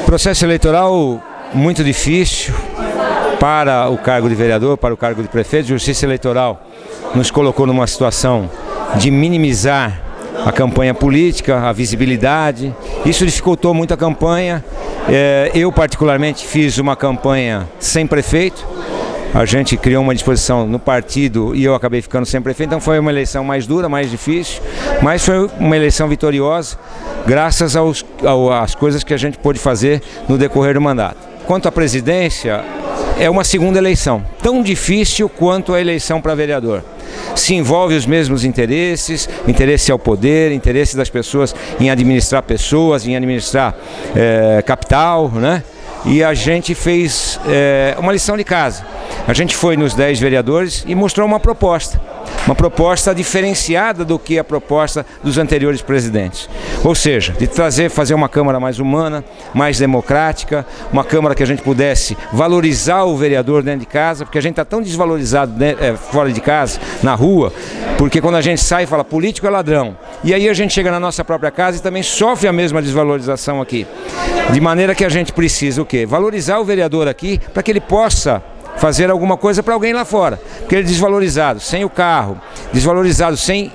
Processo eleitoral muito difícil para o cargo de vereador, para o cargo de prefeito. Justiça Eleitoral nos colocou numa situação de minimizar a campanha política, a visibilidade. Isso dificultou muito a campanha. Eu particularmente fiz uma campanha sem prefeito. A gente criou uma disposição no partido e eu acabei ficando sem prefeito, então foi uma eleição mais dura, mais difícil, mas foi uma eleição vitoriosa, graças às coisas que a gente pôde fazer no decorrer do mandato. Quanto à presidência, é uma segunda eleição, tão difícil quanto a eleição para vereador. Se envolve os mesmos interesses, interesse ao poder, interesse das pessoas em administrar pessoas, em administrar capital, né? E a gente fez uma lição de casa. A gente foi nos 10 vereadores e mostrou uma proposta diferenciada do que a proposta dos anteriores presidentes. Ou seja, de fazer uma Câmara mais humana, mais democrática, uma Câmara que a gente pudesse valorizar o vereador dentro de casa, porque a gente está tão desvalorizado fora de casa, na rua, porque quando a gente sai e fala político é ladrão, e aí a gente chega na nossa própria casa e também sofre a mesma desvalorização aqui. De maneira que a gente precisa o quê? Valorizar o vereador aqui para que ele possa fazer alguma coisa para alguém lá fora, porque ele é desvalorizado, sem o carro, desvalorizado sem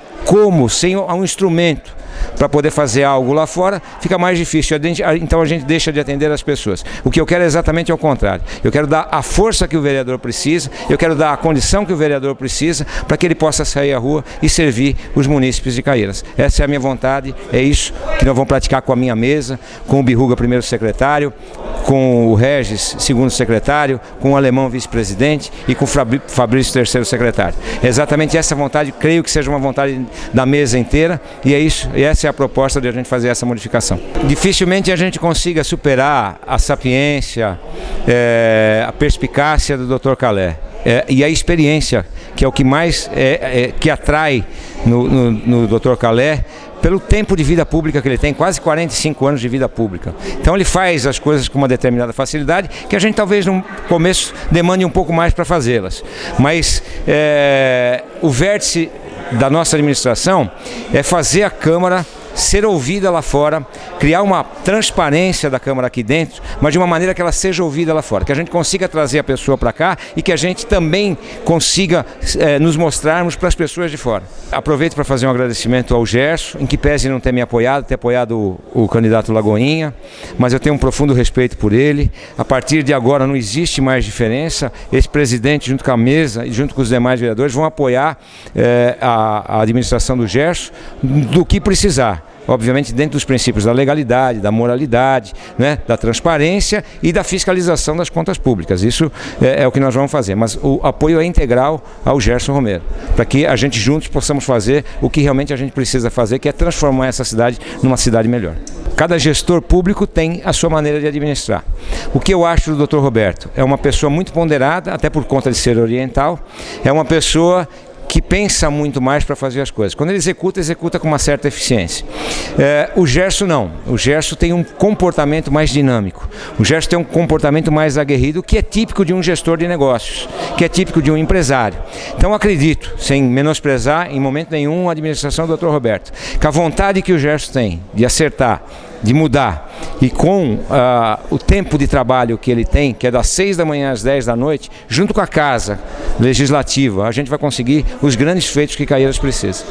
um instrumento para poder fazer algo lá fora, fica mais difícil, então a gente deixa de atender as pessoas. O que eu quero é exatamente ao contrário, eu quero dar a força que o vereador precisa, eu quero dar a condição que o vereador precisa para que ele possa sair à rua e servir os munícipes de Caieiras. Essa é a minha vontade, é isso que nós vamos praticar com a minha mesa, com o Birruga, primeiro secretário, com o Regis, segundo secretário, com o Alemão, vice-presidente, e com o Fabrício, terceiro secretário. É exatamente essa vontade, creio que seja uma vontade da mesa inteira, e é isso, e essa é a proposta de a gente fazer essa modificação. Dificilmente a gente consiga superar a sapiência, a perspicácia do Dr. Calé. E a experiência, que é o que mais que atrai no Dr. Calé, pelo tempo de vida pública que ele tem, quase 45 anos de vida pública. Então ele faz as coisas com uma determinada facilidade, que a gente talvez no começo demande um pouco mais para fazê-las. Mas o vértice da nossa administração é fazer a Câmara ser ouvida lá fora, criar uma transparência da Câmara aqui dentro, mas de uma maneira que ela seja ouvida lá fora, que a gente consiga trazer a pessoa para cá e que a gente também consiga nos mostrarmos para as pessoas de fora. Aproveito para fazer um agradecimento ao Gerson, em que pese não ter me apoiado, ter apoiado o candidato Lagoinha, mas eu tenho um profundo respeito por ele. A partir de agora não existe mais diferença, esse presidente junto com a mesa e junto com os demais vereadores vão apoiar a administração do Gerson do que precisar. Obviamente dentro dos princípios da legalidade, da moralidade, né, da transparência e da fiscalização das contas públicas. Isso é o que nós vamos fazer, mas o apoio é integral ao Gerson Romero, para que a gente juntos possamos fazer o que realmente a gente precisa fazer, que é transformar essa cidade numa cidade melhor. Cada gestor público tem a sua maneira de administrar. O que eu acho do Dr. Roberto? É uma pessoa muito ponderada, até por conta de ser oriental, é uma pessoa que pensa muito mais para fazer as coisas. Quando ele executa com uma certa eficiência. O Gerson não. O Gerson tem um comportamento mais dinâmico. O Gerson tem um comportamento mais aguerrido, que é típico de um gestor de negócios, que é típico de um empresário. Então acredito, sem menosprezar em momento nenhum a administração do Dr. Roberto, que a vontade que o Gerson tem de acertar, de mudar, e com o tempo de trabalho que ele tem, que é das 6 da manhã às 10 da noite, junto com a Casa Legislativa, a gente vai conseguir os grandes feitos que Caieiras precisa.